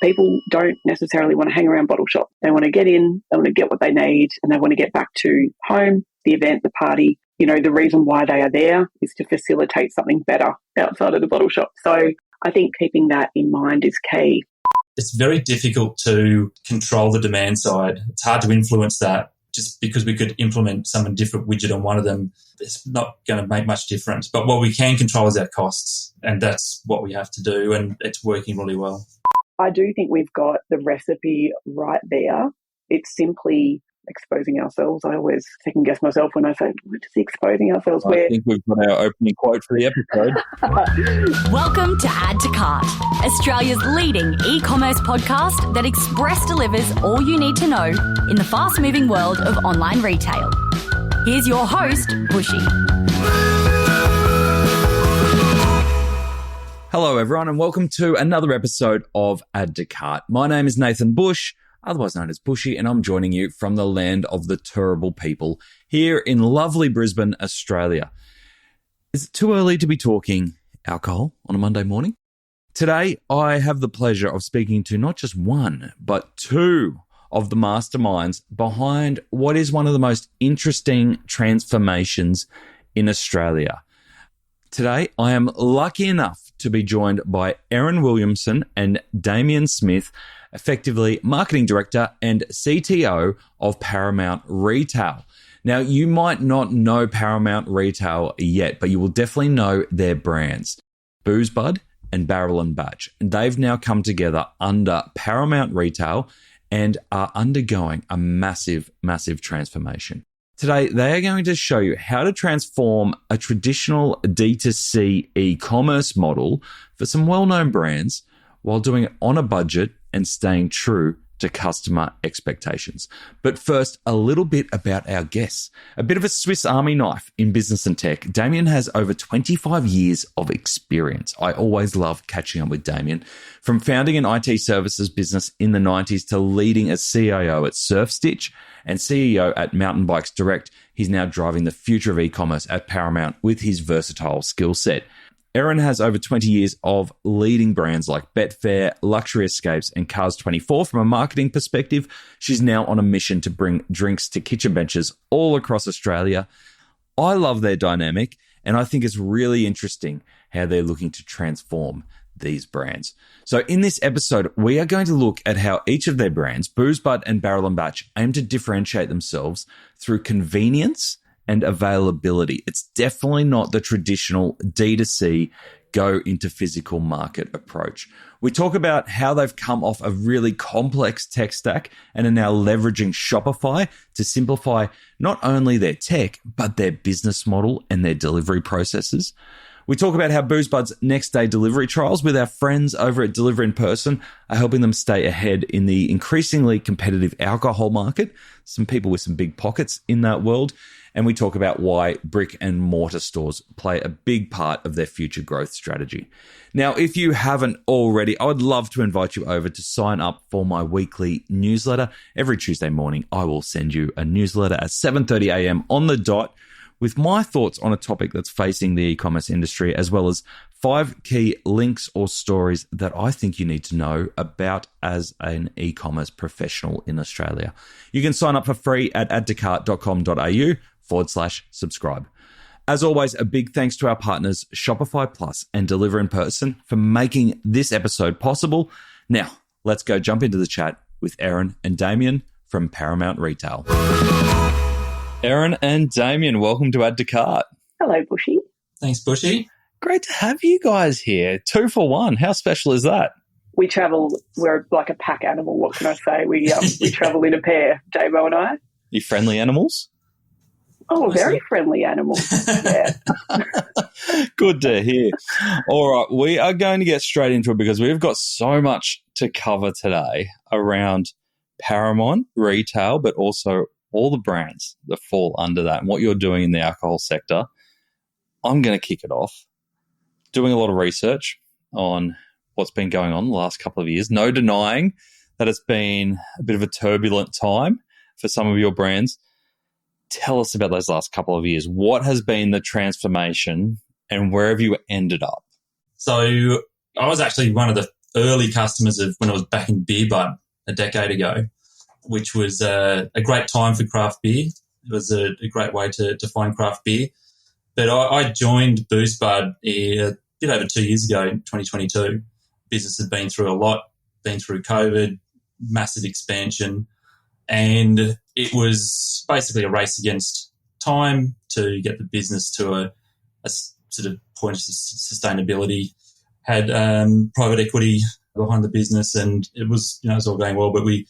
people don't necessarily want to hang around bottle shop. They want to get in, they want to get what they need, and they want to get back to home, the event, the party. You know, the reason why they are there is to facilitate something better outside of the bottle shop. So I think keeping that in mind is key. It's very difficult to control the demand side. It's hard to influence that. Just because we could implement some different widget on one of them, it's not going to make much difference. But what we can control is our costs, and that's what we have to do, and it's working really well. I do think we've got the recipe right there. It's simply exposing ourselves. I always second guess myself when I say, what is exposing ourselves? I think we've got our opening quote for the episode. Welcome to Add to Cart, Australia's leading e-commerce podcast that express delivers all you need to know in the fast-moving world of online retail. Here's your host, Bushy. Hello, everyone, and welcome to another episode of Add to Cart. My name is Nathan Bush, otherwise known as Bushy, and I'm joining you from the land of the terrible people here in lovely Brisbane, Australia. Is it too early to be talking alcohol on a Monday morning? Today, I have the pleasure of speaking to not just one, but two of the masterminds behind what is one of the most interesting transformations in Australia. Today, I am lucky enough to be joined by Erin Williamson and Damien Smith, effectively Marketing Director and CTO of Paramount Retail. Now, you might not know Paramount Retail yet, but you will definitely know their brands, BoozeBud and Barrel & Batch. And they've now come together under Paramount Retail and are undergoing a massive, massive transformation. Today, they are going to show you how to transform a traditional D2C e-commerce model for some well-known brands while doing it on a budget and staying true to customer expectations. But first, a little bit about our guests. A bit of a Swiss Army knife in business and tech. Damien has over 25 years of experience. I always love catching up with Damien. From founding an IT services business in the 90s to leading as CIO at SurfStitch and CEO at Mountain Bikes Direct, he's now driving the future of e-commerce at Paramount with his versatile skill set. Erin has over 20 years of leading brands like Betfair, Luxury Escapes, and Cars24 from a marketing perspective. She's now on a mission to bring drinks to kitchen benches all across Australia. I love their dynamic, and I think it's really interesting how they're looking to transform these brands. So in this episode, we are going to look at how each of their brands, BoozeBud and Barrel & Batch, aim to differentiate themselves through convenience and availability. It's definitely not the traditional D2C go into physical market approach. We talk about how they've come off a really complex tech stack and are now leveraging Shopify to simplify not only their tech, but their business model and their delivery processes. We talk about how BoozeBud's next day delivery trials with our friends over at Deliver in Person are helping them stay ahead in the increasingly competitive alcohol market. Some people with some big pockets in that world. And we talk about why brick and mortar stores play a big part of their future growth strategy. Now, if you haven't already, I would love to invite you over to sign up for my weekly newsletter. Every Tuesday morning, I will send you a newsletter at 7:30 a.m. on the dot with my thoughts on a topic that's facing the e-commerce industry, as well as 5 key links or stories that I think you need to know about as an e-commerce professional in Australia. You can sign up for free at addtocart.com.au/subscribe. As always, a big thanks to our partners, Shopify Plus and Deliver in Person, for making this episode possible. Now, let's go jump into the chat with Erin and Damien from Paramount Retail. Erin and Damien, welcome to Add to Cart. Hello, Bushy. Thanks, Bushy. Great to have you guys here. 2 for 1. How special is that? We travel, we're like a pack animal, what can I say? We travel in a pair, Damo and I. You friendly animals? Oh, very friendly animals, yeah. Good to hear. All right, we are going to get straight into it because we've got so much to cover today around Paramount Retail, but also all the brands that fall under that and what you're doing in the alcohol sector. I'm going to kick it off. Doing a lot of research on what's been going on the last couple of years. No denying that it's been a bit of a turbulent time for some of your brands. Tell us about those last couple of years. What has been the transformation and where have you ended up? So I was actually one of the early customers of when I was back in BoozeBud a decade ago, which was a great time for craft beer. It was a great way to find craft beer. But I joined BoozeBud a bit over 2 years ago in 2022. Business had been through a lot, been through COVID, massive expansion, and it was basically a race against time to get the business to a sort of point of sustainability. Had private equity behind the business, and it was all going well, but we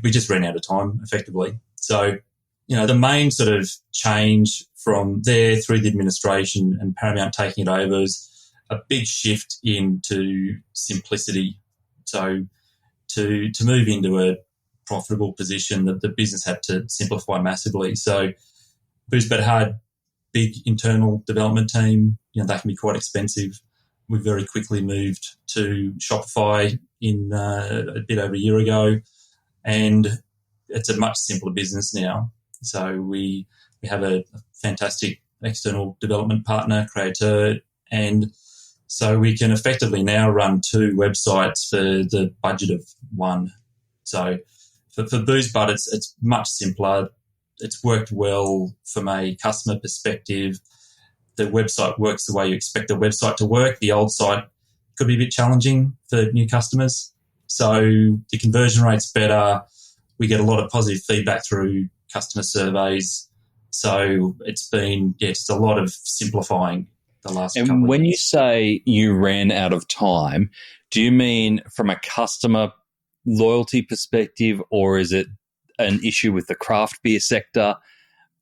just ran out of time effectively. So, the main sort of change from there through the administration and Paramount taking it over is a big shift into simplicity. So to move into a profitable position, that the business had to simplify massively. So BoozeBud had big internal development team. That can be quite expensive. We very quickly moved to Shopify in a bit over a year ago, and it's a much simpler business now. So we have a fantastic external development partner, creator, and so we can effectively now run 2 websites for the budget of 1. So for BoozeBud, it's much simpler. It's worked well from a customer perspective. The website works the way you expect the website to work. The old site could be a bit challenging for new customers. So the conversion rate's better. We get a lot of positive feedback through customer surveys. So it's been, just a lot of simplifying the last couple of years. And when you say you ran out of time, do you mean from a customer loyalty perspective, or is it an issue with the craft beer sector,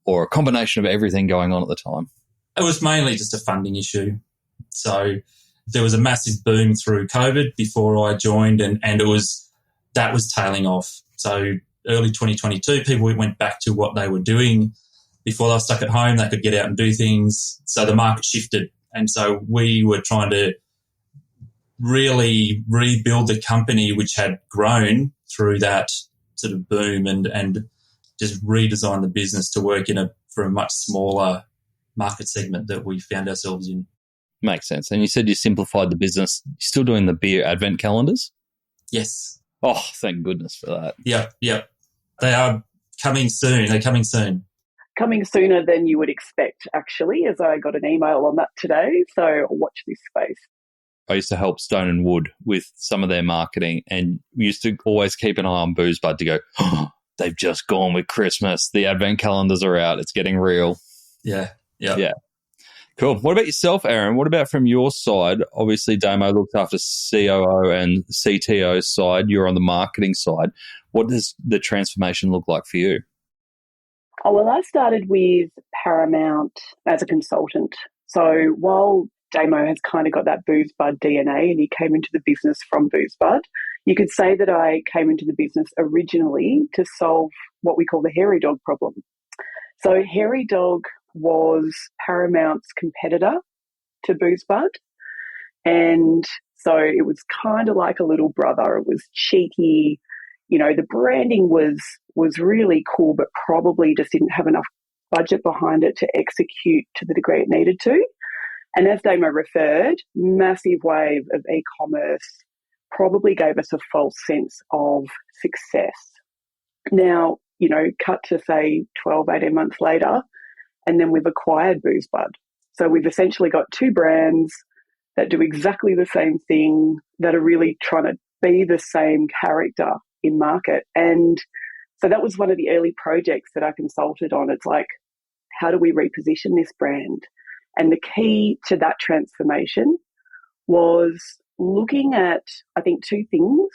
or a combination of everything going on at the time? It was mainly just a funding issue. So there was a massive boom through COVID before I joined, and that was tailing off. So early 2022, people went back to what they were doing. Before they were stuck at home, they could get out and do things. So the market shifted. And so we were trying to really rebuild the company, which had grown through that sort of boom, and just redesign the business to work for a much smaller market segment that we found ourselves in. Makes sense. And you said you simplified the business. You're still doing the beer advent calendars? Yes. Oh, thank goodness for that. Yep. They are coming soon. They're coming soon. Coming sooner than you would expect, actually, as I got an email on that today. So watch this space. I used to help Stone and Wood with some of their marketing, and we used to always keep an eye on BoozeBud to go, oh, they've just gone with Christmas. The advent calendars are out. It's getting real. Yeah. Cool. What about yourself, Aaron? What about from your side? Obviously, Damo looked after COO and CTO side. You're on the marketing side. What does the transformation look like for you? Oh, well, I started with Paramount as a consultant. So while Damo has kind of got that BoozeBud DNA and he came into the business from BoozeBud, you could say that I came into the business originally to solve what we call the hairy dog problem. So hairy dog was Paramount's competitor to BoozeBud. And so it was kind of like a little brother. It was cheeky. The branding was really cool, but probably just didn't have enough budget behind it to execute to the degree it needed to. And as Damo referred, massive wave of e-commerce probably gave us a false sense of success. Now, cut to say 12, 18 months later, and then we've acquired BoozeBud. So we've essentially got 2 brands that do exactly the same thing, that are really trying to be the same character in market. And so that was one of the early projects that I consulted on. It's like, how do we reposition this brand? And the key to that transformation was looking at, I think, 2 things.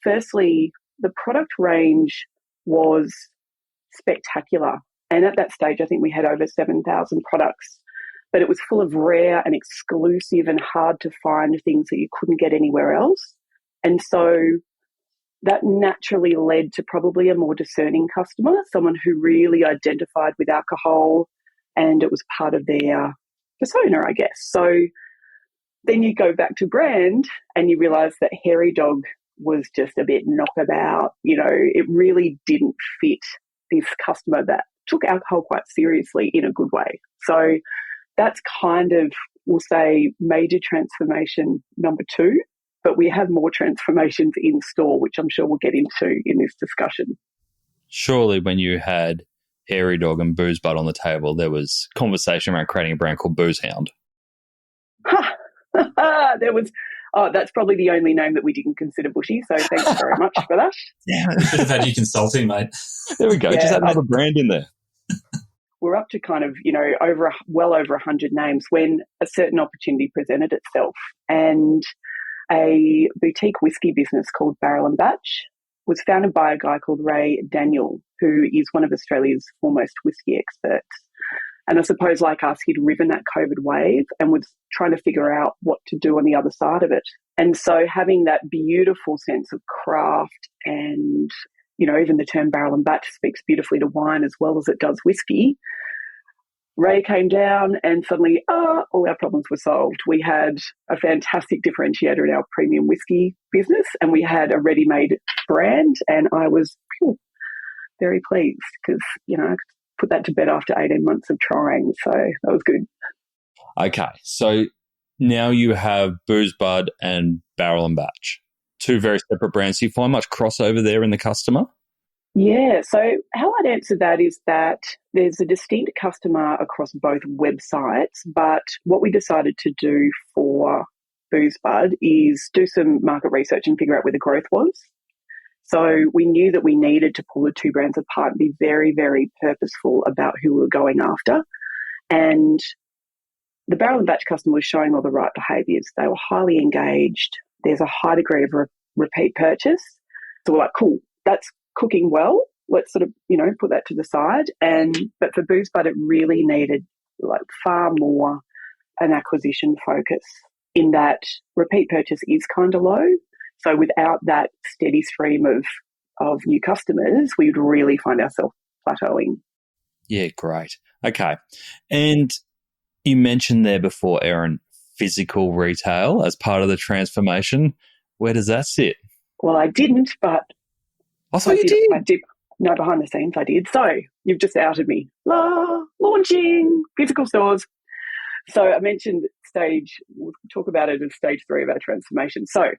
Firstly, the product range was spectacular. And at that stage, I think we had over 7,000 products, but it was full of rare and exclusive and hard to find things that you couldn't get anywhere else. And so that naturally led to probably a more discerning customer, someone who really identified with alcohol, and it was part of their persona, I guess. So then you go back to brand and you realize that hairy dog was just a bit knockabout. It really didn't fit this customer that took alcohol quite seriously in a good way. So that's kind of, we'll say, major transformation number 2. but we have more transformations in store, which I'm sure we'll get into in this discussion. Surely when you had Hairy Dog and BoozeBud on the table, there was conversation around creating a brand called Booze Hound. There was, that's probably the only name that we didn't consider, Bushy, so thanks very much for that. Yeah, we could have had you consulting, mate. There we go. Yeah, just add another brand in there. We're up to kind of, well over 100 names when a certain opportunity presented itself. And a boutique whiskey business called Barrel and Batch was founded by a guy called Ray Daniel, who is one of Australia's foremost whiskey experts. And I suppose, like us, he'd ridden that COVID wave and was trying to figure out what to do on the other side of it. And so having that beautiful sense of craft and, even the term barrel and batch speaks beautifully to wine as well as it does whiskey. Ray came down and suddenly, all our problems were solved. We had a fantastic differentiator in our premium whiskey business and we had a ready-made brand, and I was very pleased because, I could put that to bed after 18 months of trying. So that was good. Okay. So now you have BoozeBud and Barrel and Batch, two very separate brands. Do you find much crossover there in the customer? Yeah. So how I'd answer that is that there's a distinct customer across both websites, but what we decided to do for BoozeBud is do some market research and figure out where the growth was. So we knew that we needed to pull the two brands apart and be very, very purposeful about who we were going after. And the Barrel and Batch customer was showing all the right behaviours. They were highly engaged. There's a high degree of repeat purchase. So we're like, cool, that's cooking well. Let's sort of, put that to the side. But for BoozeBud, it really needed far more an acquisition focus in that repeat purchase is kind of low. So without that steady stream of new customers, we would really find ourselves plateauing. Yeah, great. Okay. And you mentioned there before, Erin, physical retail as part of the transformation. Where does that sit? Well, I didn't, but... I thought you did. I did. No, behind the scenes I did. So you've just outed me. Launching physical stores. So I mentioned we'll talk about it as stage 3 of our transformation. So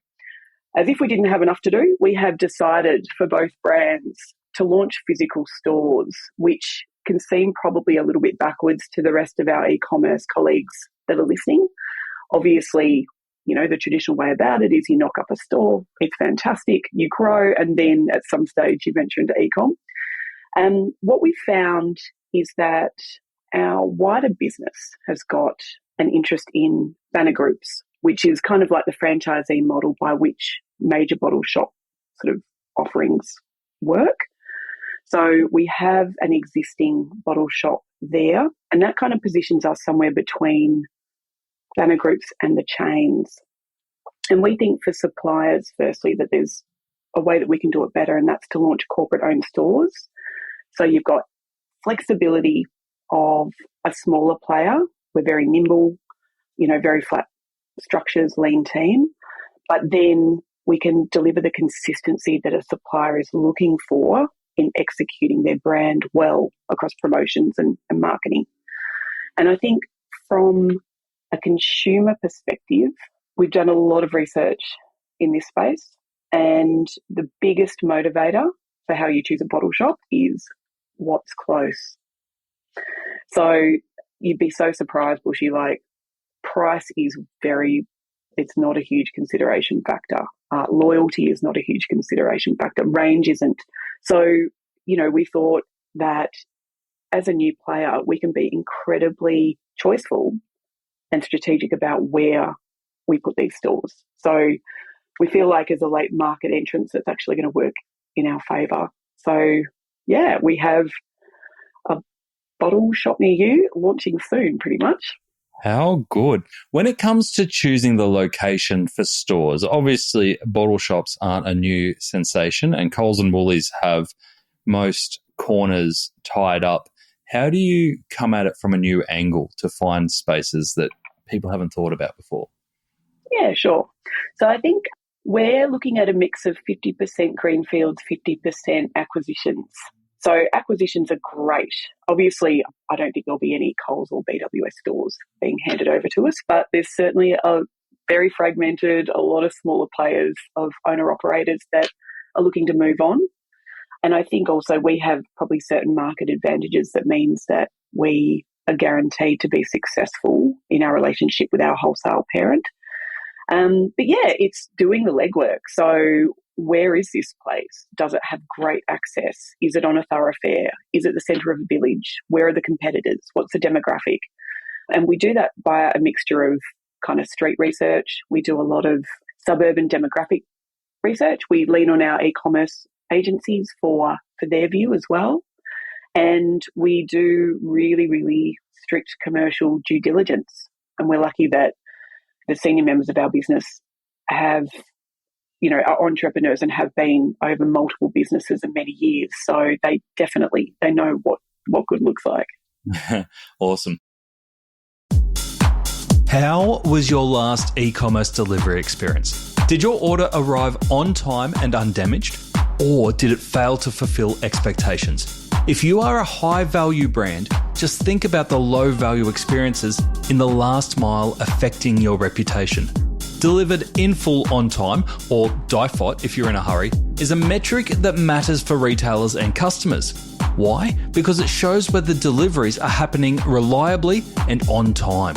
as if we didn't have enough to do, we have decided for both brands to launch physical stores, which can seem probably a little bit backwards to the rest of our e-commerce colleagues that are listening. Obviously, the traditional way about it is you knock up a store, it's fantastic, you grow, and then at some stage you venture into e-com. And what we found is that our wider business has got an interest in banner groups, which is kind of like the franchisee model by which major bottle shop sort of offerings work. So we have an existing bottle shop there, and that kind of positions us somewhere between banner groups and the chains. And we think for suppliers, firstly, that there's a way that we can do it better, and that's to launch corporate-owned stores. So you've got flexibility of a smaller player. We're very nimble, very flat structures, lean team. But then we can deliver the consistency that a supplier is looking for in executing their brand well across promotions and marketing. And I think from a consumer perspective, we've done a lot of research in this space, and the biggest motivator for how you choose a bottle shop is what's close. So you'd be so surprised, Bushy, price is it's not a huge consideration factor. Loyalty is not a huge consideration factor. Range isn't. So, we thought that as a new player, we can be incredibly choiceful and strategic about where we put these stores. So we feel like as a late market entrance, it's actually going to work in our favour. So, yeah, we have a bottle shop near you launching soon, pretty much. How good. When it comes to choosing the location for stores, obviously bottle shops aren't a new sensation, and Coles and Woolies have most corners tied up. How do you come at it from a new angle to find spaces that people haven't thought about before? Yeah, sure. So I think we're looking at a mix of 50% greenfields, 50% acquisitions. So acquisitions are great. Obviously, I don't think there'll be any Coles or BWS stores being handed over to us, but there's certainly a very fragmented, a lot of smaller players of owner-operators that are looking to move on. And I think also we have probably certain market advantages that means that we are guaranteed to be successful in our relationship with our wholesale parent. But yeah, it's doing the legwork. So where is this place? Does it have great access? Is it on a thoroughfare? Is it the centre of a village? Where are the competitors? What's the demographic? And we do that by a mixture of kind of street research. We do a lot of suburban demographic research. We lean on our e-commerce agencies for their view as well. And we do really, really strict commercial due diligence. And we're lucky that the senior members of our business have, are entrepreneurs and have been over multiple businesses and many years. So they know what good looks like. Awesome. How was your last e-commerce delivery experience? Did your order arrive on time and undamaged, or did it fail to fulfill expectations? If you are a high-value brand, just think about the low-value experiences in the last mile affecting your reputation. Delivered in full on time, or DIFOT if you're in a hurry, is a metric that matters for retailers and customers. Why? Because it shows whether deliveries are happening reliably and on time.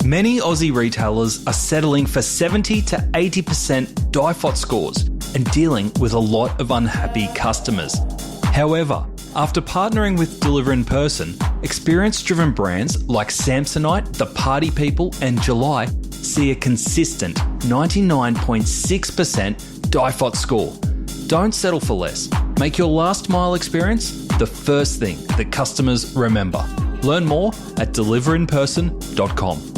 Many Aussie retailers are settling for 70 to 80% DIFOT scores and dealing with a lot of unhappy customers. However, after partnering with Deliver in Person, experience-driven brands like Samsonite, The Party People and July see a consistent 99.6% DIFOT score. Don't settle for less. Make your last mile experience the first thing that customers remember. Learn more at deliverinperson.com.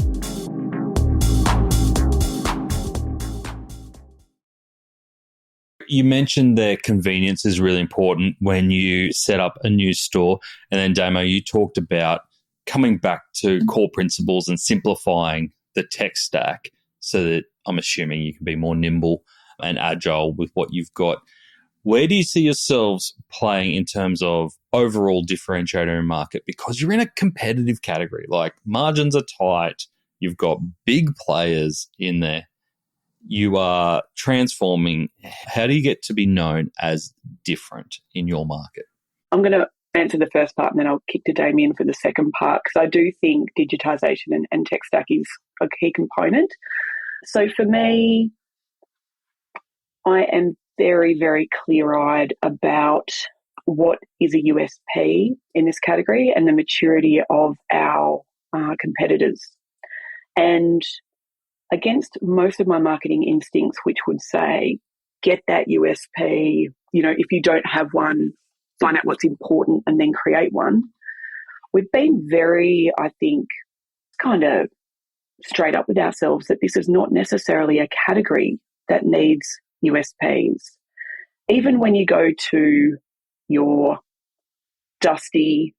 You mentioned that convenience is really important when you set up a new store. And then, Damo, you talked about coming back to core principles and simplifying the tech stack so that I'm assuming you can be more nimble and agile with what you've got. Where do you see yourselves playing in terms of overall differentiator in market? Because you're in a competitive category, like margins are tight, you've got big players in there. You are transforming. How do you get to be known as different in your market? I'm going to answer the first part and then I'll kick to Damien for the second part, because I do think digitisation and tech stack is a key component. So for me, I am very, very clear-eyed about what is a USP in this category and the maturity of our competitors. And against most of my marketing instincts, which would say, get that USP, if you don't have one, find out what's important and then create one. We've been very, I think, kind of straight up with ourselves that this is not necessarily a category that needs USPs. Even when you go to your dusty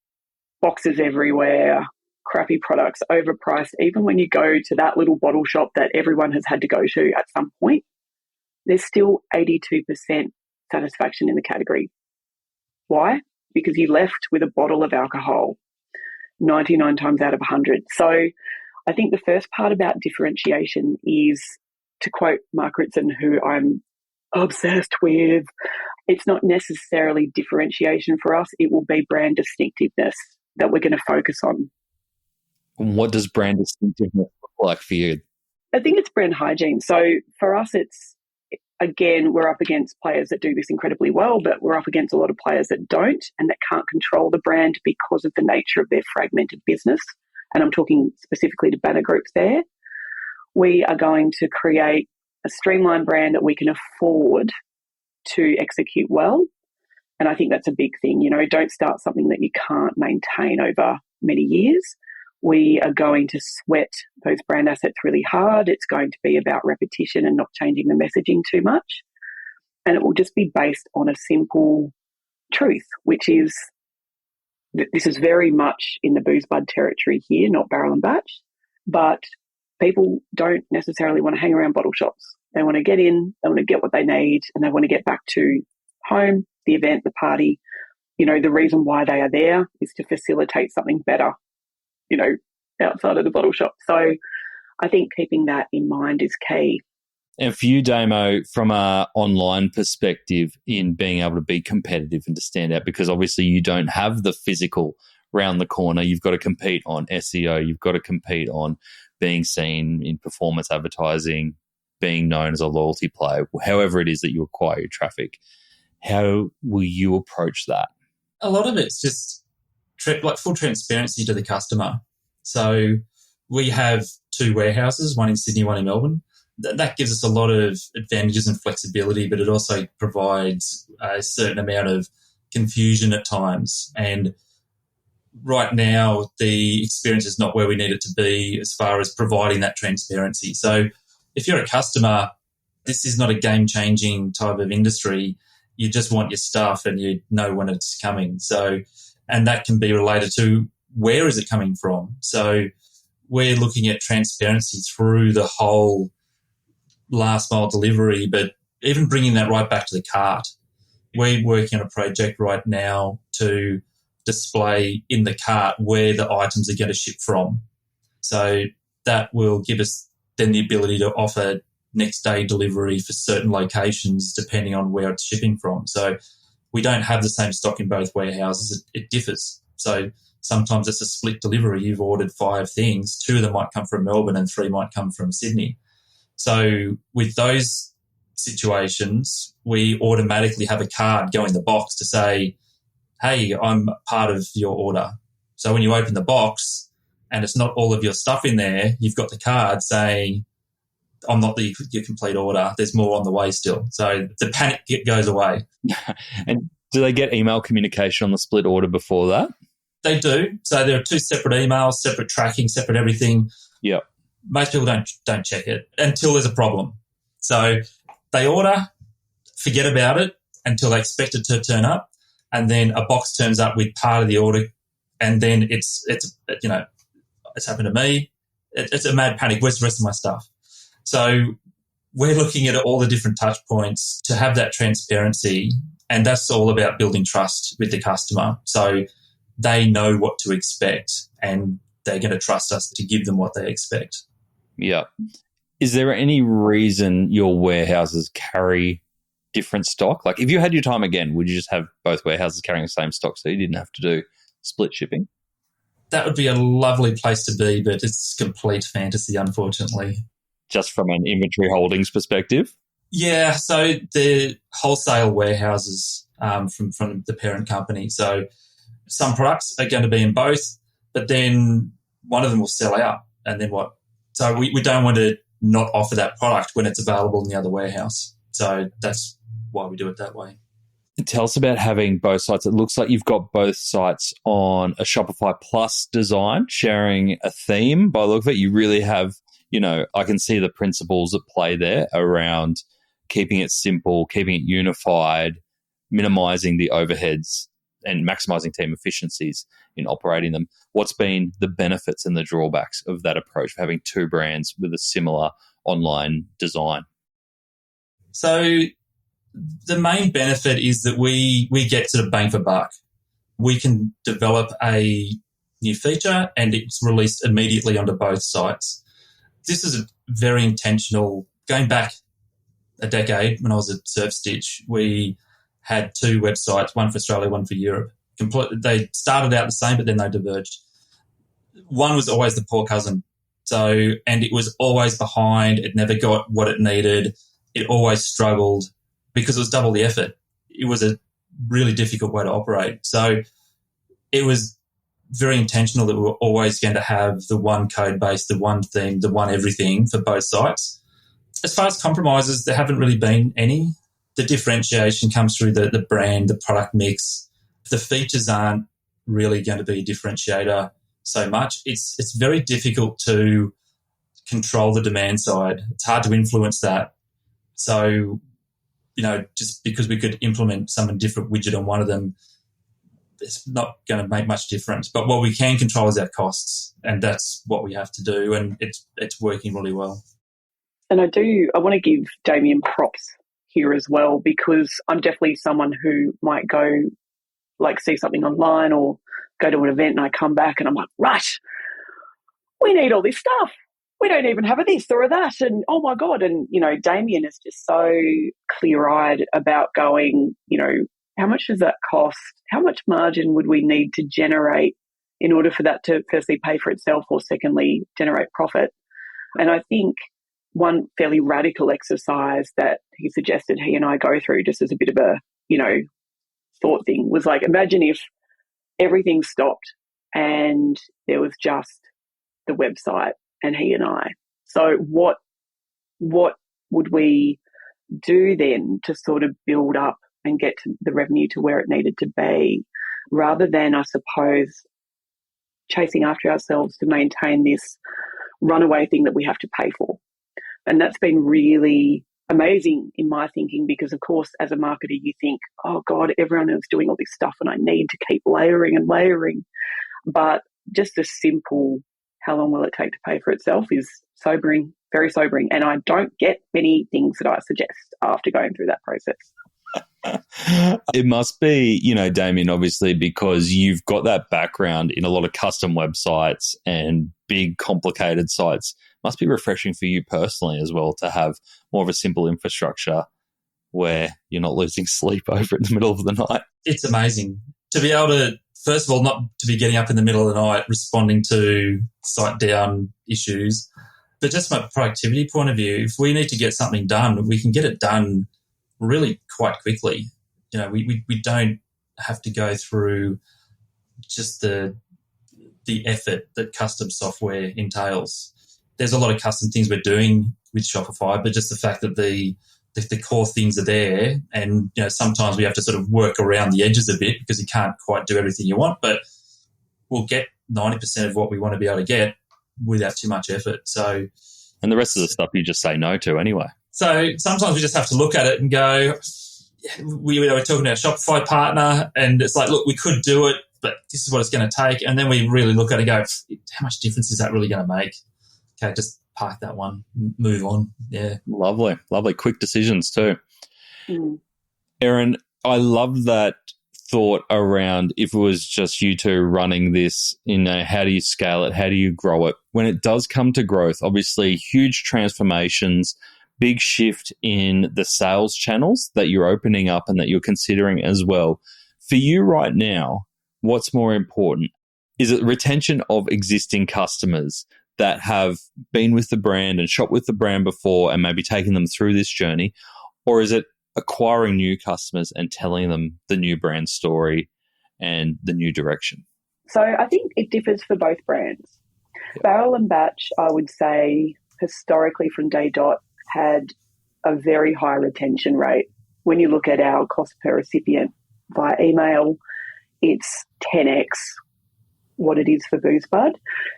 boxes everywhere, crappy products, overpriced, even when you go to that little bottle shop that everyone has had to go to at some point, there's still 82% satisfaction in the category. Why? Because you left with a bottle of alcohol 99 times out of 100. So I think the first part about differentiation is, to quote Mark Ritson, who I'm obsessed with, it's not necessarily differentiation for us. It will be brand distinctiveness that we're going to focus on. What does brand distinctiveness look like for you? I think it's brand hygiene. So for us, it's, again, we're up against players that do this incredibly well, but we're up against a lot of players that don't and that can't control the brand because of the nature of their fragmented business. And I'm talking specifically to banner groups there. We are going to create a streamlined brand that we can afford to execute well. And I think that's a big thing. Don't start something that you can't maintain over many years. We are going to sweat those brand assets really hard. It's going to be about repetition and not changing the messaging too much. And it will just be based on a simple truth, which is that this is very much in the BoozeBud territory here, not barrel and batch. But people don't necessarily want to hang around bottle shops. They want to get in, they want to get what they need, and they want to get back to home, the event, the party. The reason why they are there is to facilitate something better, outside of the bottle shop. So I think keeping that in mind is key. And for you, Damo, from an online perspective, in being able to be competitive and to stand out, because obviously you don't have the physical round the corner. You've got to compete on SEO. You've got to compete on being seen in performance advertising, being known as a loyalty play, however it is that you acquire your traffic. How will you approach that? A lot of it's just like full transparency to the customer. So we have 2 warehouses, one in Sydney, one in Melbourne. That gives us a lot of advantages and flexibility, but it also provides a certain amount of confusion at times. And right now, the experience is not where we need it to be as far as providing that transparency. So if you're a customer, this is not a game-changing type of industry. You just want your stuff and you know when it's coming. So, and that can be related to where is it coming from. So we're looking at transparency through the whole last mile delivery, but even bringing that right back to the cart. We're working on a project right now to display in the cart where the items are going to ship from. So that will give us then the ability to offer next day delivery for certain locations depending on where it's shipping from. So we don't have the same stock in both warehouses. It differs. So sometimes it's a split delivery. You've ordered 5 things. 2 of them might come from Melbourne and 3 might come from Sydney. So with those situations, we automatically have a card go in the box to say, hey, I'm part of your order. So when you open the box and it's not all of your stuff in there, you've got the card saying, I'm not your complete order. There's more on the way still. So the panic goes away. And do they get email communication on the split order before that? They do. So there are 2 separate emails, separate tracking, separate everything. Yeah. Most people don't check it until there's a problem. So they order, forget about it until they expect it to turn up, and then a box turns up with part of the order, and then it's happened to me. It's a mad panic. Where's the rest of my stuff? So we're looking at all the different touch points to have that transparency, and that's all about building trust with the customer. So they know what to expect, and they're going to trust us to give them what they expect. Yeah. Is there any reason your warehouses carry different stock? Like if you had your time again, would you just have both warehouses carrying the same stock so you didn't have to do split shipping? That would be a lovely place to be, but it's complete fantasy, unfortunately. Just from an inventory holdings perspective? Yeah, so they're wholesale warehouses from the parent company. So some products are going to be in both, but then one of them will sell out, and then what? So we don't want to not offer that product when it's available in the other warehouse. So that's why we do it that way. Tell us about having both sites. It looks like you've got both sites on a Shopify Plus design, sharing a theme. By the look of it, you really have, I can see the principles at play there around keeping it simple, keeping it unified, minimizing the overheads and maximizing team efficiencies in operating them. What's been the benefits and the drawbacks of that approach of having 2 brands with a similar online design? So the main benefit is that we get sort of bang for buck. We can develop a new feature and it's released immediately onto both sites. This is a very intentional. Going back a decade when I was at SurfStitch, we had 2 websites, one for Australia, one for Europe. They started out the same, but then they diverged. One was always the poor cousin. And it was always behind. It never got what it needed. It always struggled because it was double the effort. It was a really difficult way to operate. So it was very intentional that we were always going to have the one code base, the one theme, the one everything for both sites. As far as compromises, there haven't really been any. The differentiation comes through the brand, the product mix. The features aren't really going to be a differentiator so much. It's very difficult to control the demand side. It's hard to influence that. So, just because we could implement some different widget on one of them, it's not going to make much difference. But what we can control is our costs, and that's what we have to do, and it's working really well. And I want to give Damien props here as well, because I'm definitely someone who might go see something online or go to an event and I come back and I'm like, right, we need all this stuff. we don't even have a this or a that. And, oh, my God. And, Damien is just so clear-eyed about going, how much does that cost? How much margin would we need to generate in order for that to firstly pay for itself or secondly generate profit? And I think one fairly radical exercise that he suggested he and I go through just as a bit of a, thought thing was like, imagine if everything stopped and there was just the website and he and I. So what would we do then to sort of build up and get to the revenue to where it needed to be, rather than, I suppose, chasing after ourselves to maintain this runaway thing that we have to pay for? And that's been really amazing in my thinking, because, of course, as a marketer, you think, oh, God, everyone is doing all this stuff and I need to keep layering and layering. But just a simple, how long will it take to pay for itself, is sobering, very sobering. And I don't get many things that I suggest after going through that process. It must be, Damien, obviously, because you've got that background in a lot of custom websites and big, complicated sites. Must be refreshing for you personally as well to have more of a simple infrastructure where you're not losing sleep over it in the middle of the night. It's amazing to be able to, first of all, not to be getting up in the middle of the night responding to site down issues, but just from a productivity point of view, if we need to get something done, we can get it done really quite quickly. We don't have to go through just the effort that custom software entails. There's a lot of custom things we're doing with Shopify, but just the fact that the core things are there, and sometimes we have to sort of work around the edges a bit because you can't quite do everything you want, but we'll get 90% of what we want to be able to get without too much effort. So, and the rest of the stuff you just say no to anyway. So sometimes we just have to look at it and go, we were talking to our Shopify partner and it's like, look, we could do it, but this is what it's going to take. And then we really look at it and go, how much difference is that really going to make? Okay, just park that one, move on. Yeah. Lovely. Quick decisions too. Mm. Erin, I love that thought around if it was just you two running this, how do you scale it? How do you grow it? When it does come to growth, obviously huge transformations, big shift in the sales channels that you're opening up and that you're considering as well. For you right now, what's more important? Is it retention of existing customers that have been with the brand and shopped with the brand before and maybe taking them through this journey? Or is it acquiring new customers and telling them the new brand story and the new direction? So I think it differs for both brands. Yep. Barrel and Batch, I would say, historically from day dot, had a very high retention rate. When you look at our cost per recipient via email, it's 10x what it is for BoozeBud.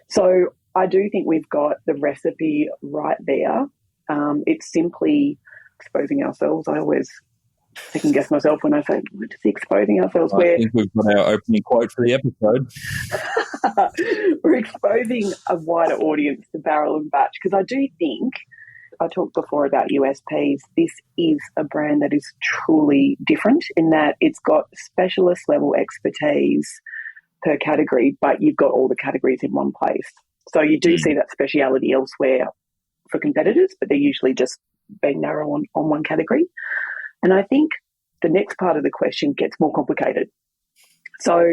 So I do think we've got the recipe right there. It's simply exposing ourselves. I always second guess myself when I say, what is exposing ourselves? I think we've got our opening quote for the episode. We're exposing a wider audience to Barrel and Batch, because I do think, I talked before about USPs, this is a brand that is truly different in that it's got specialist level expertise per category, but you've got all the categories in one place. So you do see that speciality elsewhere for competitors, but they're usually just being narrow on one category. And I think the next part of the question gets more complicated. So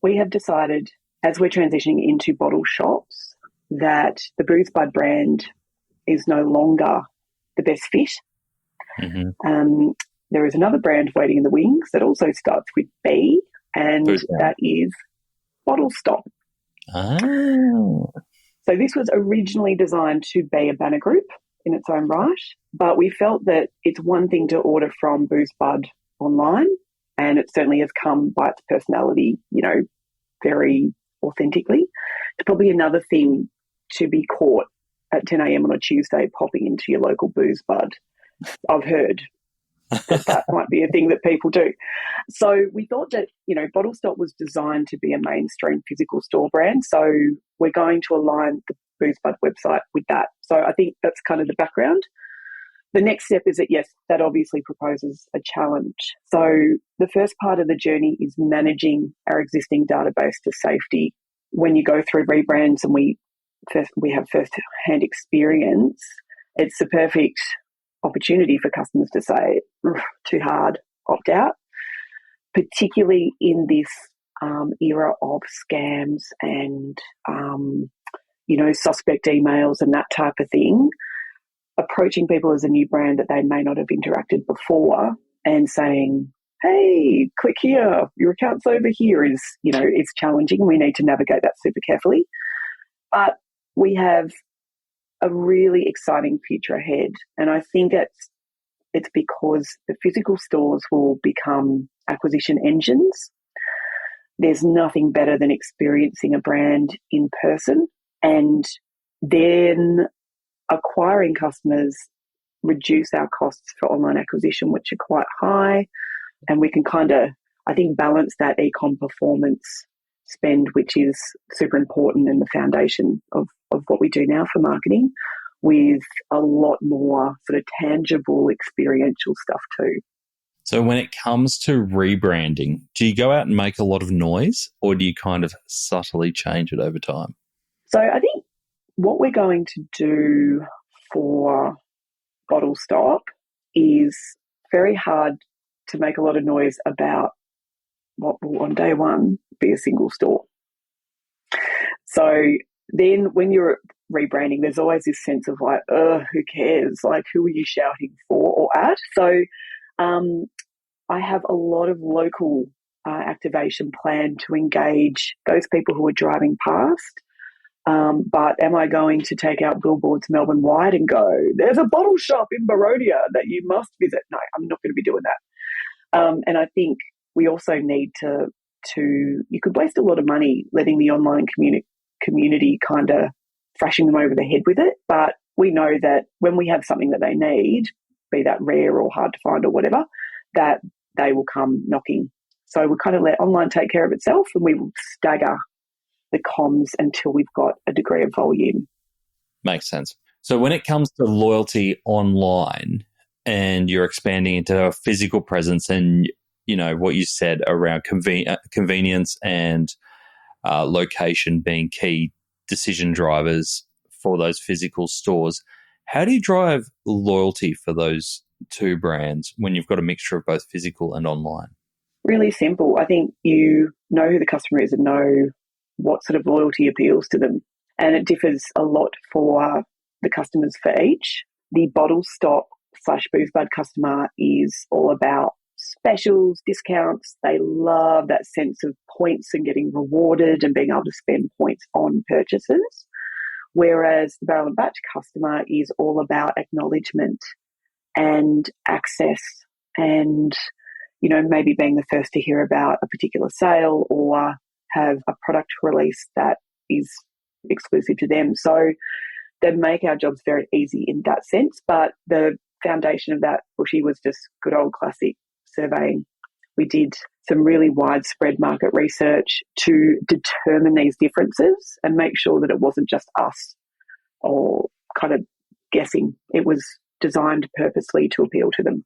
we have decided, as we're transitioning into bottle shops, that the BoozeBud brand is no longer the best fit. Mm-hmm. There is another brand waiting in the wings that also starts with B, and that is Bottle Stop. Oh. So this was originally designed to be a banner group in its own right, but we felt that it's one thing to order from BoozeBud online, and it certainly has come by its personality, very authentically. It's probably another thing to be caught at 10 a.m. on a Tuesday popping into your local BoozeBud. I've heard that might be a thing that people do. So we thought that, Bottle Stop was designed to be a mainstream physical store brand. So we're going to align the BoozeBud website with that. So I think that's kind of the background. The next step is that, yes, that obviously proposes a challenge. So the first part of the journey is managing our existing database to safety. When you go through rebrands and we we have first-hand experience, it's the perfect opportunity for customers to say, too hard, opt out, particularly in this era of scams and, suspect emails and that type of thing. Approaching people as a new brand that they may not have interacted before and saying, hey, click here, your account's over here is challenging. We need to navigate that super carefully. But we have a really exciting future ahead. And I think it's because the physical stores will become acquisition engines. There's nothing better than experiencing a brand in person, and then acquiring customers reduce our costs for online acquisition, which are quite high. And we can kind of, I think, balance that e-com performance spend, which is super important in the foundation of what we do now for marketing, with a lot more sort of tangible experiential stuff too. So when it comes to rebranding, do you go out and make a lot of noise, or do you kind of subtly change it over time? So I think what we're going to do for Bottle Stop is very hard to make a lot of noise about what will on day one be a single store. So then when you're rebranding, there's always this sense of like, who cares? Like, who are you shouting for or at? So I have a lot of local activation planned to engage those people who are driving past. But am I going to take out billboards Melbourne-wide and go, there's a bottle shop in Barodia that you must visit? No, I'm not going to be doing that. And I think we also need to you could waste a lot of money letting the online community kind of thrashing them over the head with it. But we know that when we have something that they need, be that rare or hard to find or whatever, that they will come knocking. So we'll kind of let online take care of itself, and we will stagger the comms until we've got a degree of volume. Makes sense. So when it comes to loyalty online and you're expanding into a physical presence, and what you said around convenience and location being key decision drivers for those physical stores, how do you drive loyalty for those two brands when you've got a mixture of both physical and online? Really simple. I think you know who the customer is and know what sort of loyalty appeals to them. And it differs a lot for the customers for each. The Bottle Stop / BoozeBud customer is all about specials, discounts. They love that sense of points and getting rewarded and being able to spend points on purchases. Whereas the Barrel and Batch customer is all about acknowledgement and access and, maybe being the first to hear about a particular sale or have a product release that is exclusive to them. So they make our jobs very easy in that sense. But the foundation of that, Bushy, was just good old classic surveying. We did some really widespread market research to determine these differences and make sure that it wasn't just us or kind of guessing. It was designed purposely to appeal to them.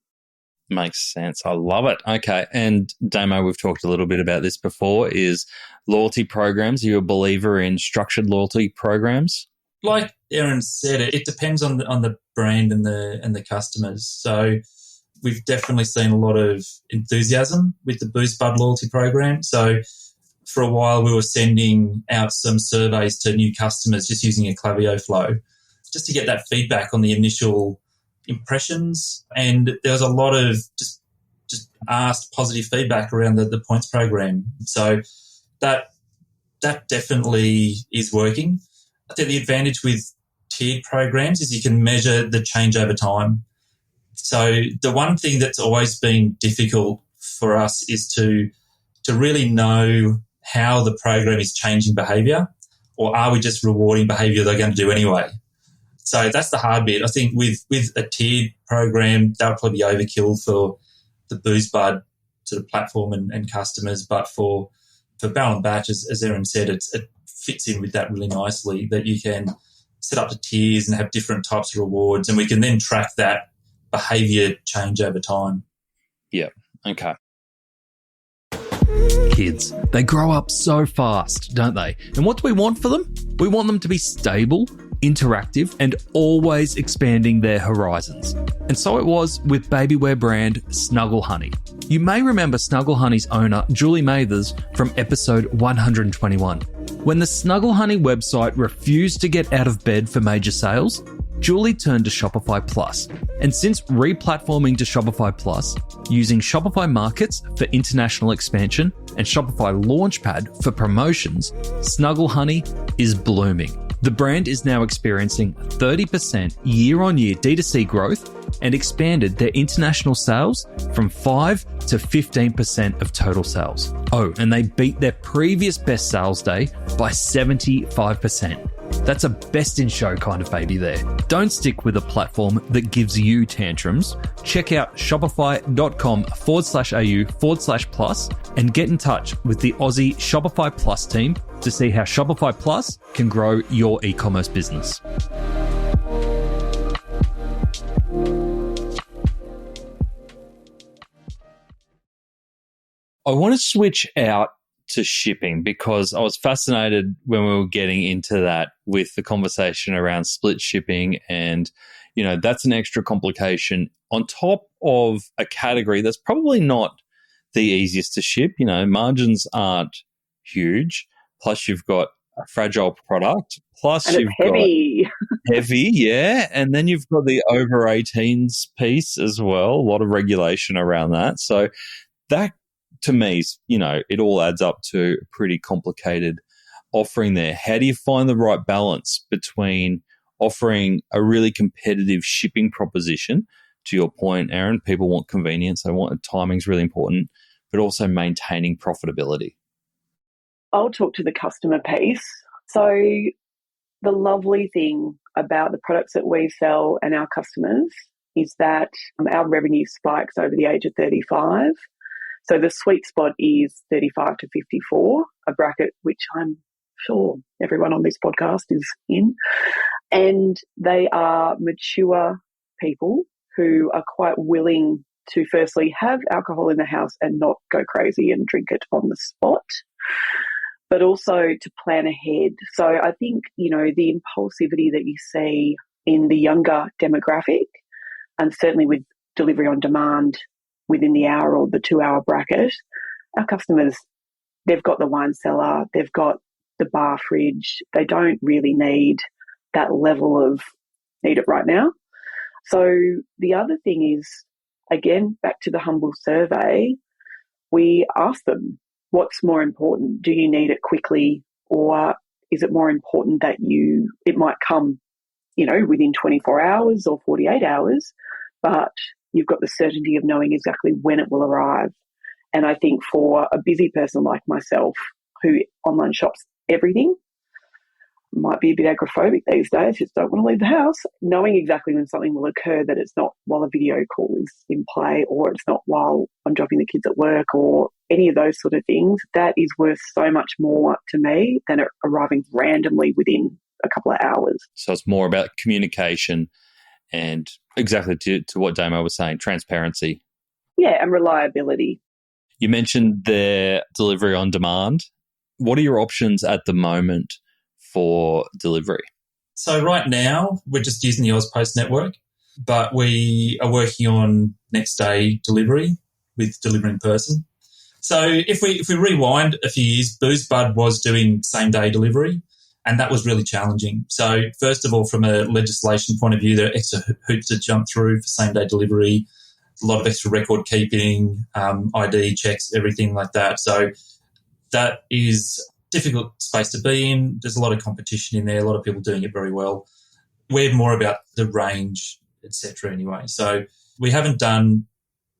Makes sense. I love it. Okay. And Damo, we've talked a little bit about this before, is loyalty programs. Are you a believer in structured loyalty programs? Like Erin said, it depends on the brand and the customers. So we've definitely seen a lot of enthusiasm with the BoozeBud loyalty program. So for a while we were sending out some surveys to new customers just using a Klaviyo flow just to get that feedback on the initial impressions, and there was a lot of just asked positive feedback around the points program. So that definitely is working. I think the advantage with tiered programs is you can measure the change over time. So the one thing that's always been difficult for us is to really know how the program is changing behaviour, or are we just rewarding behaviour they're going to do anyway? So that's the hard bit. I think with a tiered program, that would probably be overkill for the BoozeBud sort of platform and customers. But for Barrel and Batch, as Erin said, it fits in with that really nicely, that you can set up the tiers and have different types of rewards, and we can then track that behaviour change over time. Yeah. Okay. Kids, they grow up so fast, don't they? And what do we want for them? We want them to be stable, interactive, and always expanding their horizons. And so it was with babywear brand Snuggle Honey. You may remember Snuggle Honey's owner, Julie Mathers, from episode 121. When the Snuggle Honey website refused to get out of bed for major sales, Julie turned to Shopify Plus. And since replatforming to Shopify Plus, using Shopify Markets for international expansion and Shopify Launchpad for promotions, Snuggle Honey is blooming. The brand is now experiencing 30% year-on-year D2C growth and expanded their international sales from 5 to 15% of total sales. Oh, and they beat their previous best sales day by 75%. That's a best in show kind of baby there. Don't stick with a platform that gives you tantrums. Check out shopify.com/au/plus and get in touch with the Aussie Shopify Plus team to see how Shopify Plus can grow your e-commerce business. I want to switch out to shipping because I was fascinated when we were getting into that with the conversation around split shipping, and that's an extra complication on top of a category that's probably not the easiest to ship. Margins aren't huge, plus you've got a fragile product, plus and you've heavy. got heavy, yeah, and then you've got the over 18s piece as well, a lot of regulation around that. So that, to me, it all adds up to a pretty complicated offering there. How do you find the right balance between offering a really competitive shipping proposition? To your point, Aaron, people want convenience. They want timing's really important, but also maintaining profitability. I'll talk to the customer piece. So the lovely thing about the products that we sell and our customers is that our revenue spikes over the age of 35. So the sweet spot is 35 to 54, a bracket which I'm sure everyone on this podcast is in. And they are mature people who are quite willing to firstly have alcohol in the house and not go crazy and drink it on the spot, but also to plan ahead. So I think, the impulsivity that you see in the younger demographic, and certainly with delivery on demand within the hour or the 2 hour bracket, our customers, they've got the wine cellar, they've got the bar fridge. They don't really need that level of need it right now. So the other thing is, again, back to the humble survey, we ask them, what's more important? Do you need it quickly, or is it more important that it might come, within 24 hours or 48 hours, but you've got the certainty of knowing exactly when it will arrive. And I think for a busy person like myself who online shops everything, might be a bit agoraphobic these days, just don't want to leave the house, knowing exactly when something will occur, that it's not while a video call is in play, or it's not while I'm dropping the kids at work, or any of those sort of things, that is worth so much more to me than it arriving randomly within a couple of hours. So it's more about communication and exactly to what Damo was saying, transparency. Yeah, and reliability. You mentioned their delivery on demand. What are your options at the moment for delivery? So right now, we're just using the AusPost network, but we are working on next day delivery with deliver in person. So if we rewind a few years, BoozeBud was doing same day delivery, and that was really challenging. So first of all, from a legislation point of view, there are extra hoops to jump through for same day delivery, a lot of extra record keeping, ID checks, everything like that. So that is difficult space to be in. There's a lot of competition in there, a lot of people doing it very well. We're more about the range, etc. anyway. So we haven't done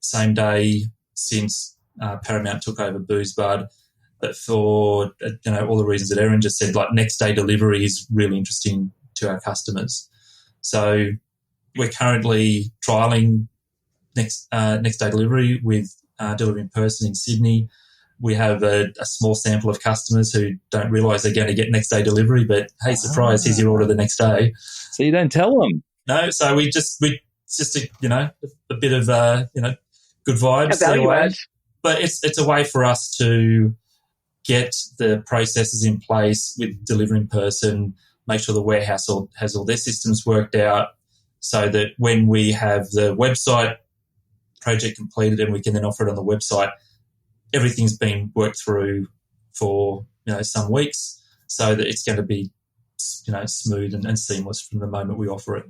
same day since Paramount took over BoozeBud, but for all the reasons that Erin just said, like next day delivery is really interesting to our customers. So we're currently trialling next day delivery with delivery in person in Sydney. We have a small sample of customers who don't realise they're going to get next day delivery, but hey, surprise, here's your order the next day. So you don't tell them? No, so we just a bit of good vibes. A value add. But it's a way for us to get the processes in place with deliver in person, make sure the warehouse has all their systems worked out so that when we have the website project completed and we can then offer it on the website, everything's been worked through for, some weeks so that it's going to be, smooth and seamless from the moment we offer it.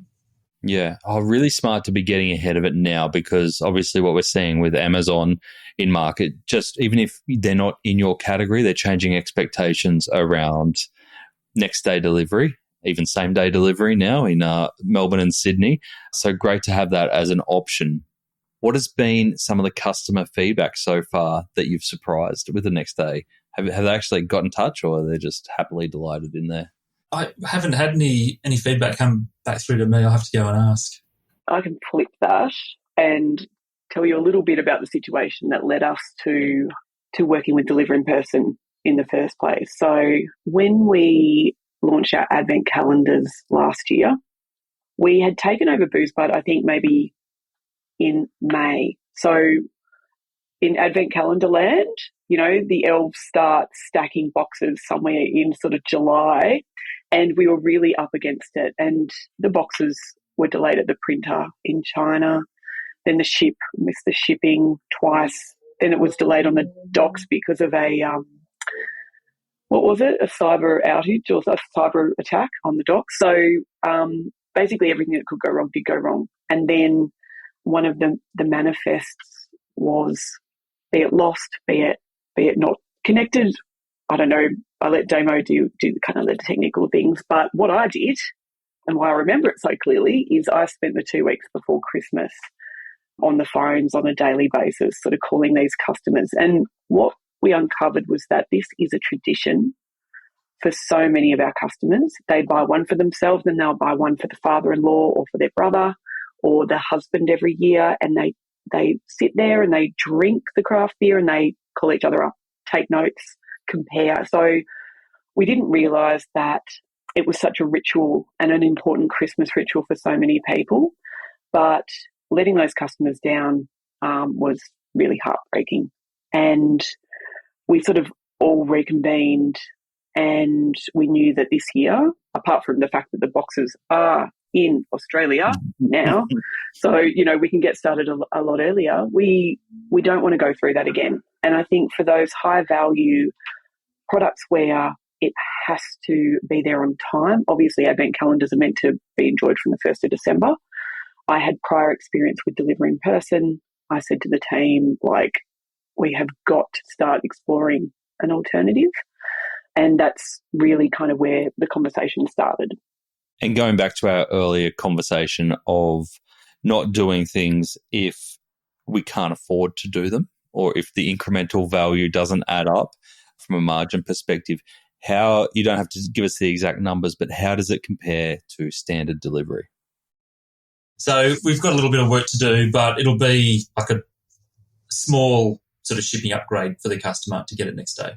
Yeah. Really smart to be getting ahead of it now, because obviously what we're seeing with Amazon in market, just even if they're not in your category, they're changing expectations around next day delivery, even same day delivery now in Melbourne and Sydney. So great to have that as an option. What has been some of the customer feedback so far that you've surprised with the next day? Have they actually got in touch, or are they just happily delighted in there? I haven't had any feedback come back through to me. I'll have to go and ask. I can flip that and tell you a little bit about the situation that led us to working with Deliver in Person in the first place. So when we launched our Advent calendars last year, we had taken over BoozeBud, I think maybe in May. So in Advent calendar land, the elves start stacking boxes somewhere in sort of July, and we were really up against it. And the boxes were delayed at the printer in China. Then missed the shipping twice. Then it was delayed on the docks because of a cyber outage or a cyber attack on the docks. So basically everything that could go wrong did go wrong. And then one of the manifests was, be it lost, be it not connected. I don't know. I let Damo do kind of the technical things. But what I did, and why I remember it so clearly, is I spent the 2 weeks before Christmas on the phones on a daily basis, sort of calling these customers. And what we uncovered was that this is a tradition for so many of our customers. They buy one for themselves, and they'll buy one for the father-in-law or for their brother or the husband every year, and they sit there and they drink the craft beer and they call each other up, take notes, compare. So we didn't realise that it was such a ritual and an important Christmas ritual for so many people, but letting those customers down was really heartbreaking. And we sort of all reconvened, and we knew that this year, apart from the fact that the boxes are in Australia now, so, we can get started a lot earlier, we don't want to go through that again. And I think for those high value products where it has to be there on time, obviously Advent calendars are meant to be enjoyed from the 1st of December. I had prior experience with Deliver in Person. I said to the team, we have got to start exploring an alternative. And that's really kind of where the conversation started. And going back to our earlier conversation of not doing things if we can't afford to do them, or if the incremental value doesn't add up from a margin perspective, how, you don't have to give us the exact numbers, but how does it compare to standard delivery? So we've got a little bit of work to do, but it'll be like a small sort of shipping upgrade for the customer to get it next day.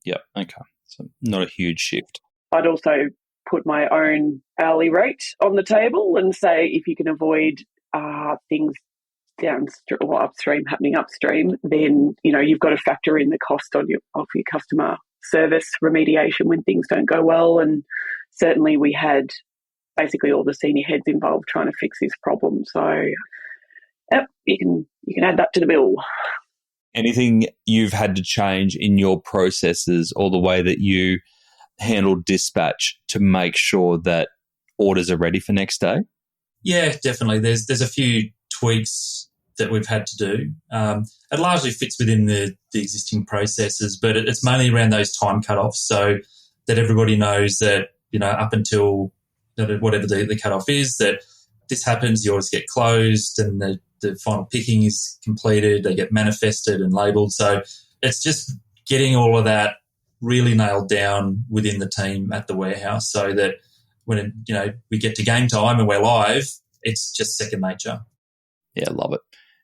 Yep. Okay. So not a huge shift. I'd also put my own hourly rate on the table and say, if you can avoid things downstream or upstream happening upstream, then you've got to factor in the cost of your customer service remediation when things don't go well. And certainly we had basically all the senior heads involved trying to fix this problem. So yep, you can add that to the bill. Anything you've had to change in your processes or the way that you handle dispatch to make sure that orders are ready for next day? Yeah, definitely. There's a few tweaks that we've had to do. It largely fits within the existing processes, but it's mainly around those time cutoffs, so that everybody knows that, up until whatever the cutoff is, that this happens, the orders get closed and the final picking is completed, they get manifested and labelled. So it's just getting all of that really nailed down within the team at the warehouse so that when we get to game time and we're live, it's just second nature. Yeah, love it.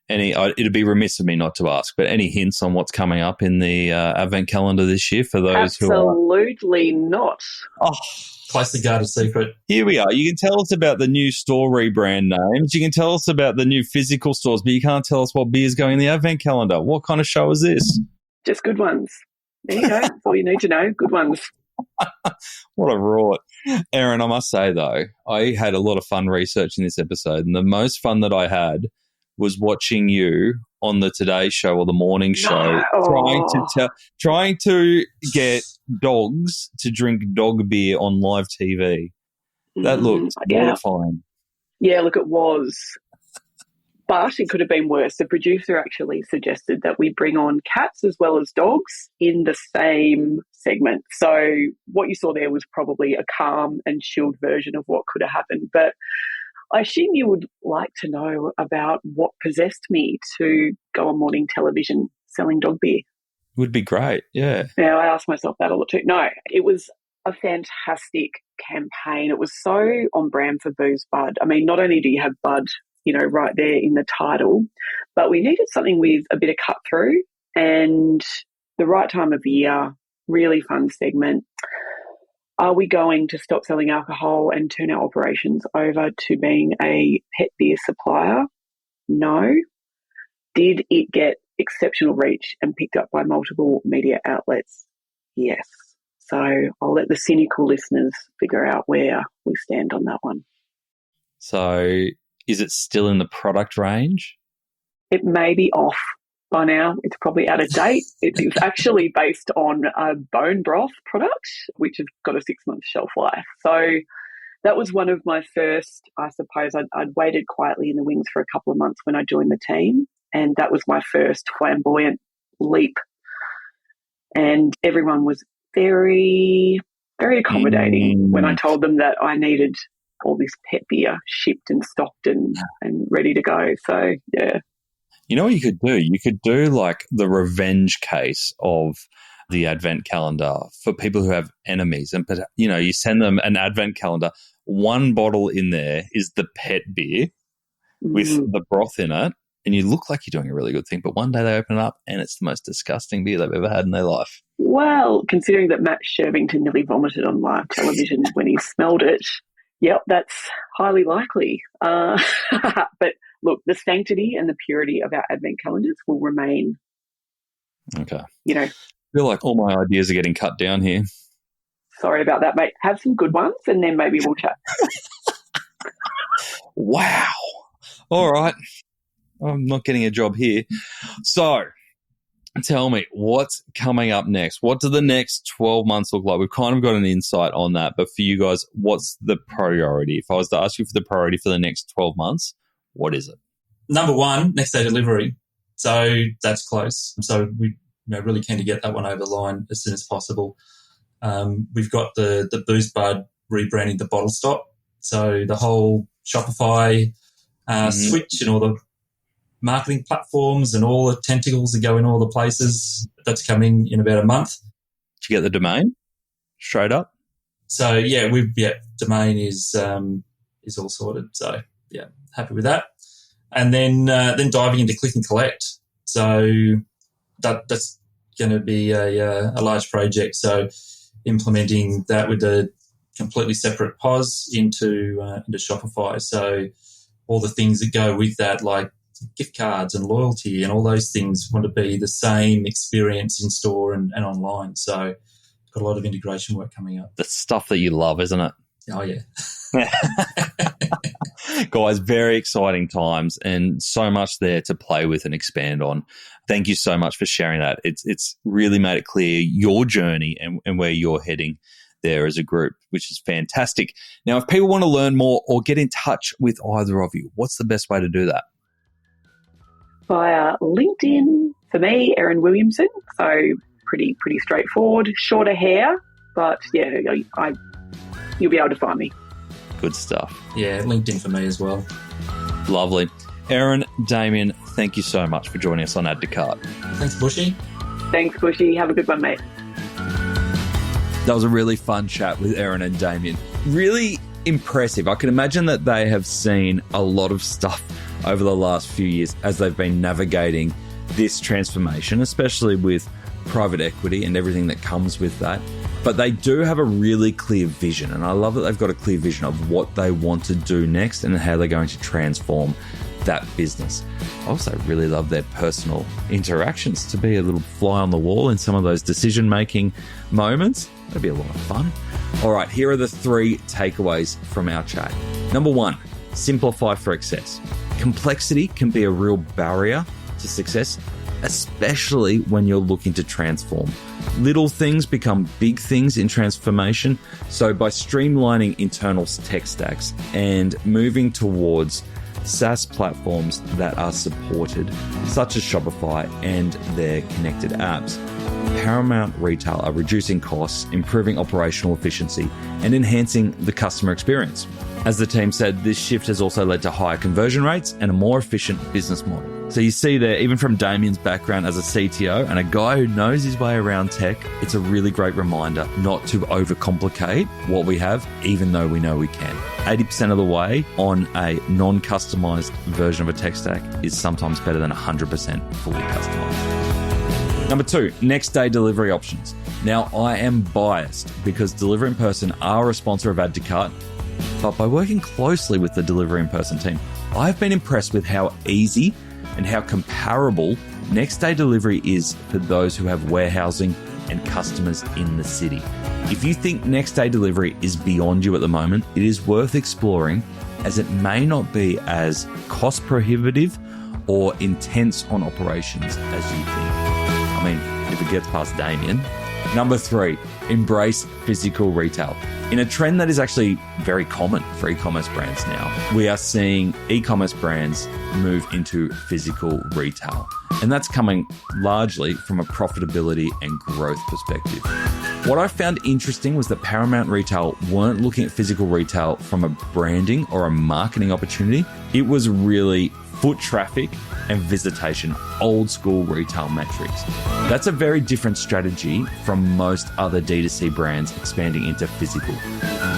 It'd be remiss of me not to ask, but any hints on what's coming up in the Advent calendar this year for those Absolutely not. Oh, closely guarded secret. Here we are. You can tell us about the new store rebrand names. You can tell us about the new physical stores, but you can't tell us what beer is going in the advent calendar. What kind of show is this? Just good ones. There you go. That's all you need to know. Good ones. What a rort. Erin, I must say, though, I had a lot of fun researching this episode, and the most fun that I had was watching you on the Today Show or the morning show trying to get dogs to drink dog beer on live TV. That looked horrifying. Yeah, look, it was. But it could have been worse. The producer actually suggested that we bring on cats as well as dogs in the same segment. So what you saw there was probably a calm and chilled version of what could have happened. But I assume you would like to know about what possessed me to go on morning television selling dog beer. Would be great, yeah. Now, I asked myself that a lot too. No, it was a fantastic campaign. It was so on brand for BoozeBud. I mean, not only do you have Bud, right there in the title, but we needed something with a bit of cut through and the right time of year, really fun segment. Are we going to stop selling alcohol and turn our operations over to being a pet beer supplier? No. Did it get exceptional reach and picked up by multiple media outlets? Yes. So I'll let the cynical listeners figure out where we stand on that one. So is it still in the product range? It may be off by now. It's probably out of date. It is actually based on a bone broth product, which has got a 6-month shelf life. So that was one of my first, I suppose, I'd waited quietly in the wings for a couple of months when I joined the team, and that was my first flamboyant leap. And everyone was very, very accommodating when I told them that I needed all this pet beer shipped and stocked and ready to go. So, yeah. You know what you could do? You could do like the revenge case of the advent calendar for people who have enemies. And, you send them an advent calendar. One bottle in there is the pet beer with the broth in it. And you look like you're doing a really good thing. But one day they open it up and it's the most disgusting beer they've ever had in their life. Well, considering that Matt Shervington nearly vomited on live television when he smelled it, yep, that's highly likely. But look, the sanctity and the purity of our advent calendars will remain. Okay. I feel like all my ideas are getting cut down here. Sorry about that, mate. Have some good ones and then maybe we'll chat. Wow. All right. I'm not getting a job here. So tell me, what's coming up next? What do the next 12 months look like? We've kind of got an insight on that, but for you guys, what's the priority? If I was to ask you for the priority for the next 12 months, what is it? Number one, next day delivery. So that's close. So we really keen to get that one over the line as soon as possible. We've got the BoozeBud rebranding the bottle stop. So the whole Shopify switch and all the marketing platforms and all the tentacles that go in all the places, that's coming in about a month. Did you get the domain straight up? So domain is all sorted. So yeah, happy with that. And then diving into click and collect. So that's going to be a large project. So implementing that with a completely separate POS into Shopify. So all the things that go with that, like gift cards and loyalty and all those things, want to be the same experience in store and online. So got a lot of integration work coming up. The stuff that you love, isn't it? Oh, yeah. Guys, very exciting times and so much there to play with and expand on. Thank you so much for sharing that. It's really made it clear your journey and where you're heading there as a group, which is fantastic. Now, if people want to learn more or get in touch with either of you, what's the best way to do that? Via LinkedIn, for me, Erin Williamson. So pretty straightforward, shorter hair, but yeah, you'll be able to find me. Good stuff. Yeah, LinkedIn for me as well. Lovely. Erin, Damien, thank you so much for joining us on Add to Cart. Thanks, Bushy. Thanks, Bushy. Have a good one, mate. That was a really fun chat with Erin and Damien. Really impressive. I can imagine that they have seen a lot of stuff over the last few years as they've been navigating this transformation, especially with private equity and everything that comes with that. But they do have a really clear vision, and I love that they've got a clear vision of what they want to do next and how they're going to transform that business. I also really love their personal interactions, to be a little fly on the wall in some of those decision-making moments. That'd be a lot of fun. All right, here are the 3 takeaways from our chat. Number 1, simplify for excess. Complexity can be a real barrier to success, especially when you're looking to transform. Little things become big things in transformation. So by streamlining internal tech stacks and moving towards SaaS platforms that are supported, such as Shopify and their connected apps, Paramount Retail are reducing costs, improving operational efficiency, and enhancing the customer experience. As the team said, this shift has also led to higher conversion rates and a more efficient business model. So you see there, even from Damien's background as a CTO and a guy who knows his way around tech, it's a really great reminder not to overcomplicate what we have, even though we know we can. 80% of the way on a non-customized version of a tech stack is sometimes better than 100% fully customized. Number 2, next day delivery options. Now, I am biased because Deliver in Person are a sponsor of Add to Cart, but by working closely with the Deliver in Person team, I've been impressed with how easy and how comparable next day delivery is for those who have warehousing and customers in the city. If you think next day delivery is beyond you at the moment, it is worth exploring, as it may not be as cost prohibitive or intense on operations as you think. I mean, if it gets past Damien. Number 3, embrace physical retail. In a trend that is actually very common for e-commerce brands now, we are seeing e-commerce brands move into physical retail. And that's coming largely from a profitability and growth perspective. What I found interesting was that Paramount Retail weren't looking at physical retail from a branding or a marketing opportunity. It was really foot traffic and visitation, old school retail metrics. That's a very different strategy from most other D2C brands expanding into physical.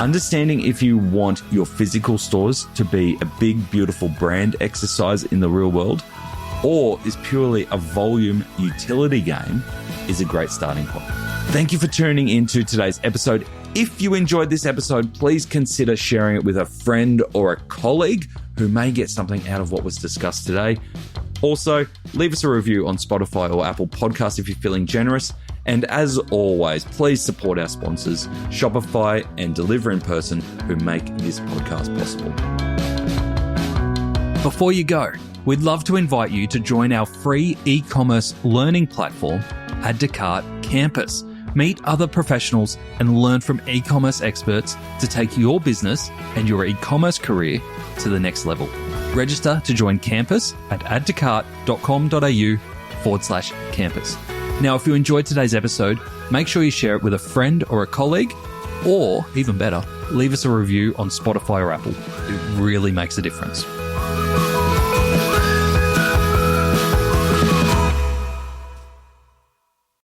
Understanding if you want your physical stores to be a big, beautiful brand exercise in the real world, or is purely a volume utility game, is a great starting point. Thank you for tuning into today's episode. If you enjoyed this episode, please consider sharing it with a friend or a colleague who may get something out of what was discussed today. Also, leave us a review on Spotify or Apple Podcasts if you're feeling generous. And as always, please support our sponsors, Shopify and Deliver in Person, who make this podcast possible. Before you go, we'd love to invite you to join our free e-commerce learning platform, Add to Cart Campus. Meet other professionals and learn from e-commerce experts to take your business and your e-commerce career to the next level. Register to join Campus at addtocart.com.au/campus. Now, if you enjoyed today's episode, make sure you share it with a friend or a colleague, or even better, leave us a review on Spotify or Apple. It really makes a difference.